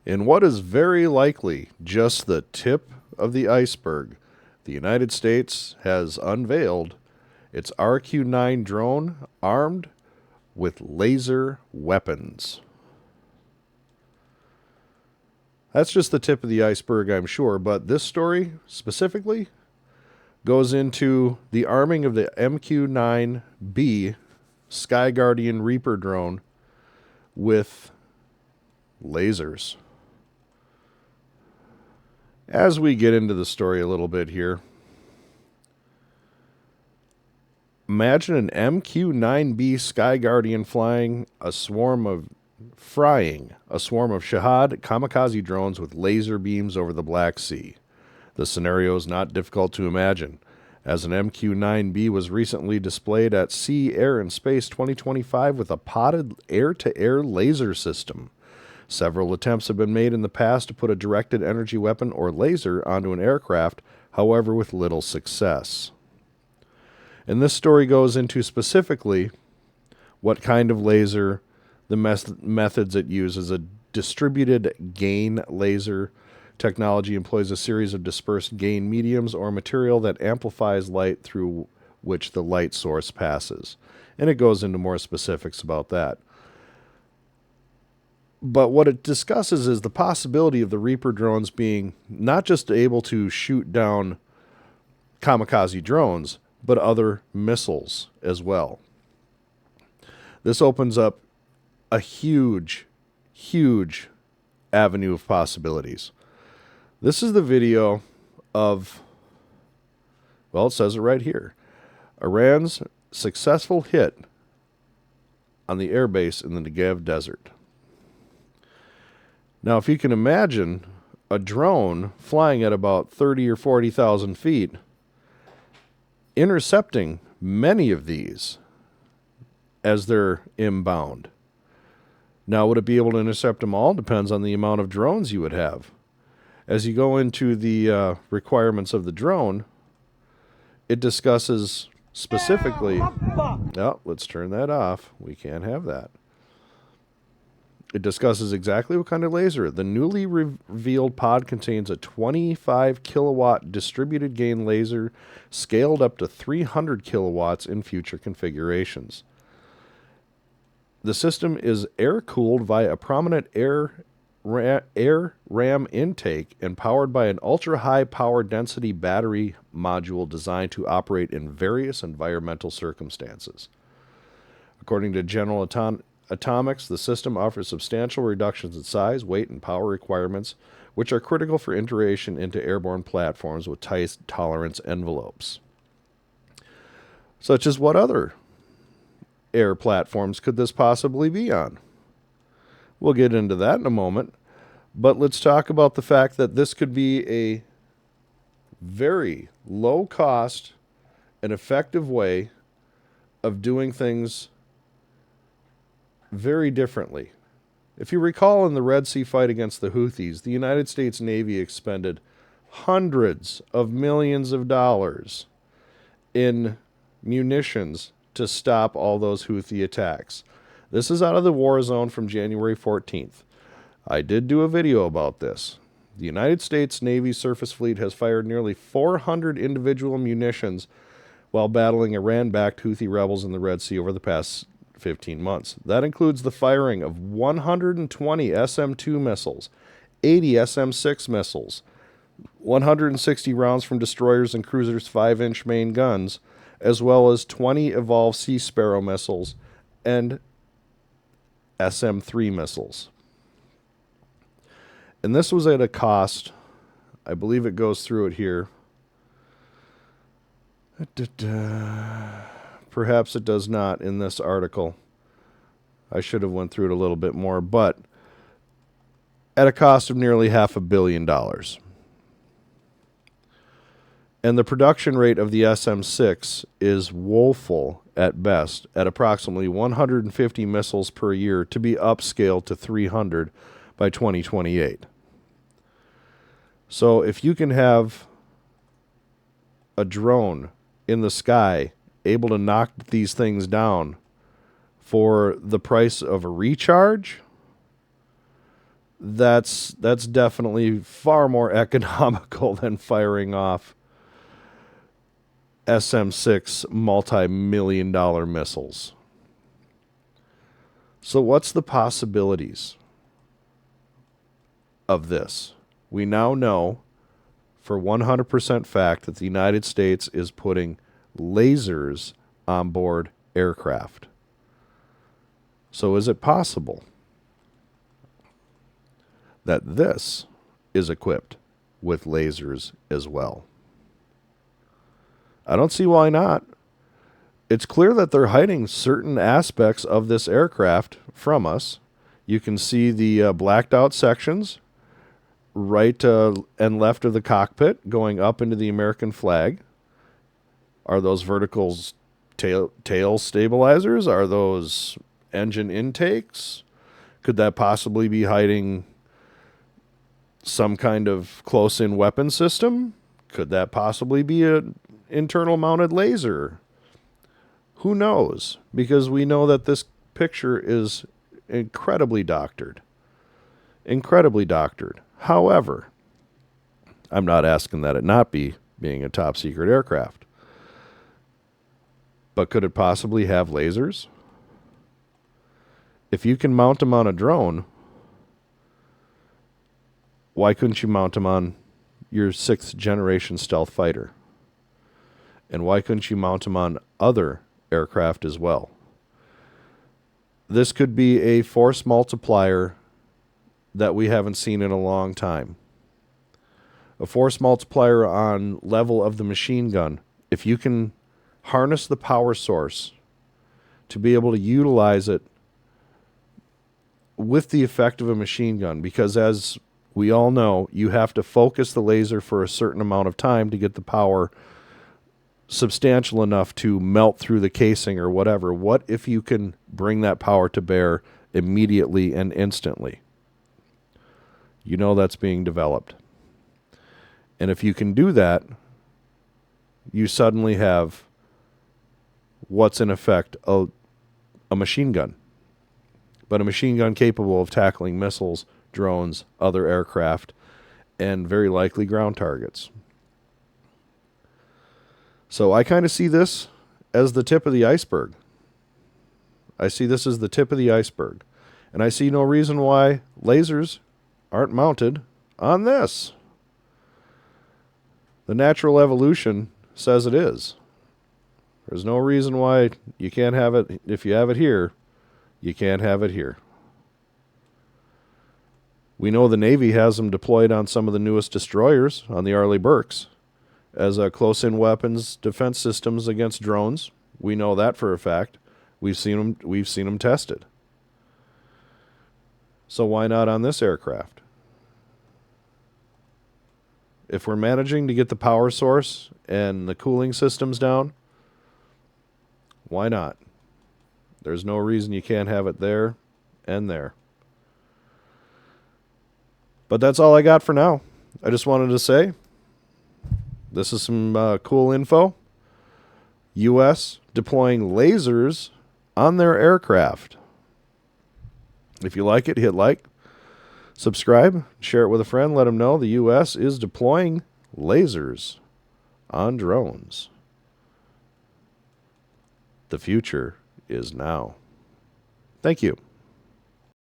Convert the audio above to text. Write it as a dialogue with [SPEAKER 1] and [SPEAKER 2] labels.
[SPEAKER 1] In what is very likely just the tip of the iceberg, the United States has unveiled its RQ-9 drone armed with laser weapons. That's just the tip of the iceberg, I'm sure, but this story specifically goes into the arming of the MQ-9B SkyGuardian Reaper drone with lasers. As we get into the story a little bit here, imagine an MQ-9B SkyGuardian frying a swarm of Shahad kamikaze drones with laser beams over the Black Sea. The scenario is not difficult to imagine, as an MQ-9B was recently displayed at Sea, Air, and Space 2025 with a potted air-to-air laser system. Several attempts have been made in the past to put a directed energy weapon or laser onto an aircraft, however with little success. And this story goes into specifically what kind of laser, the methods it uses. A distributed gain laser technology employs a series of dispersed gain mediums or material that amplifies light through which the light source passes. And it goes into more specifics about that. But what it discusses is the possibility of the Reaper drones being not just able to shoot down kamikaze drones, but other missiles as well. This opens up a huge, huge avenue of possibilities. This is the video of, well, it says it right here, Iran's successful hit on the airbase in the Negev desert. Now, if you can imagine a drone flying at about 30 or 40,000 feet, intercepting many of these as they're inbound. Now, would it be able to intercept them all? Depends on the amount of drones you would have. As you go into the requirements of the drone, it discusses specifically... Oh, let's turn that off. We can't have that. It discusses exactly what kind of laser. The newly revealed pod contains a 25 kilowatt distributed gain laser scaled up to 300 kilowatts in future configurations. The system is air-cooled via a prominent air ram intake and powered by an ultra-high power density battery module designed to operate in various environmental circumstances. According to General Atomics, the system offers substantial reductions in size, weight, and power requirements, which are critical for integration into airborne platforms with tight tolerance envelopes. Such as what other air platforms could this possibly be on? We'll get into that in a moment, but let's talk about the fact that this could be a very low cost and effective way of doing things very differently. If you recall in the Red Sea fight against the Houthis, the United States Navy expended hundreds of millions of dollars in munitions to stop all those Houthi attacks. This is out of the war zone from January 14th. I did do a video about this. The United States Navy surface fleet has fired nearly 400 individual munitions while battling Iran-backed Houthi rebels in the Red Sea over the past 15 months. That includes the firing of 120 SM-2 missiles, 80 SM-6 missiles, 160 rounds from destroyers and cruisers' 5-inch main guns, as well as 20 Evolved Sea Sparrow missiles and SM-3 missiles. And this was at a cost, I believe it goes through it here. Perhaps it does not in this article. I should have went through it a little bit more, but at a cost of nearly $500 million. And the production rate of the SM-6 is woeful at best, at approximately 150 missiles per year to be upscaled to 300 by 2028. So if you can have a drone in the sky able to knock these things down for the price of a recharge, that's definitely far more economical than firing off SM-6 multi-million-dollar missiles. So what's the possibilities of this? We now know for 100% fact that the United States is putting lasers on board aircraft. So is it possible that this is equipped with lasers as well? I don't see why not. It's clear that they're hiding certain aspects of this aircraft from us. You can see the blacked out sections right and left of the cockpit going up into the American flag. Are those vertical tail stabilizers? Are those engine intakes? Could that possibly be hiding some kind of close-in weapon system? Could that possibly be an internal mounted laser? Who knows? Because we know that this picture is incredibly doctored. Incredibly doctored. However, I'm not asking that it not be, being a top secret aircraft. But could it possibly have lasers? If you can mount them on a drone, why couldn't you mount them on your 6th generation stealth fighter? And why couldn't you mount them on other aircraft as well? This could be a force multiplier that we haven't seen in a long time. A force multiplier on level of the machine gun. If you can harness the power source to be able to utilize it with the effect of a machine gun, because as we all know, you have to focus the laser for a certain amount of time to get the power substantial enough to melt through the casing or whatever. What if you can bring that power to bear immediately and instantly? You know that's being developed. And if you can do that, you suddenly have what's in effect a machine gun. But a machine gun capable of tackling missiles, drones, other aircraft, and very likely ground targets. So I kind of see this as the tip of the iceberg. I see this as the tip of the iceberg. And I see no reason why lasers aren't mounted on this. The natural evolution says it is. There's no reason why you can't have it. If you have it here, you can't have it here. We know the Navy has them deployed on some of the newest destroyers on the Arleigh Burkes as close-in weapons defense systems against drones. We know that for a fact. We've seen them tested. So why not on this aircraft? If we're managing to get the power source and the cooling systems down, why not? There's no reason you can't have it there and there. But that's all I got for now. I just wanted to say this is some cool info. U.S. deploying lasers on their aircraft. If you like it, hit like. Subscribe, share it with a friend, let them know the U.S. is deploying lasers on drones. The future is now. Thank you.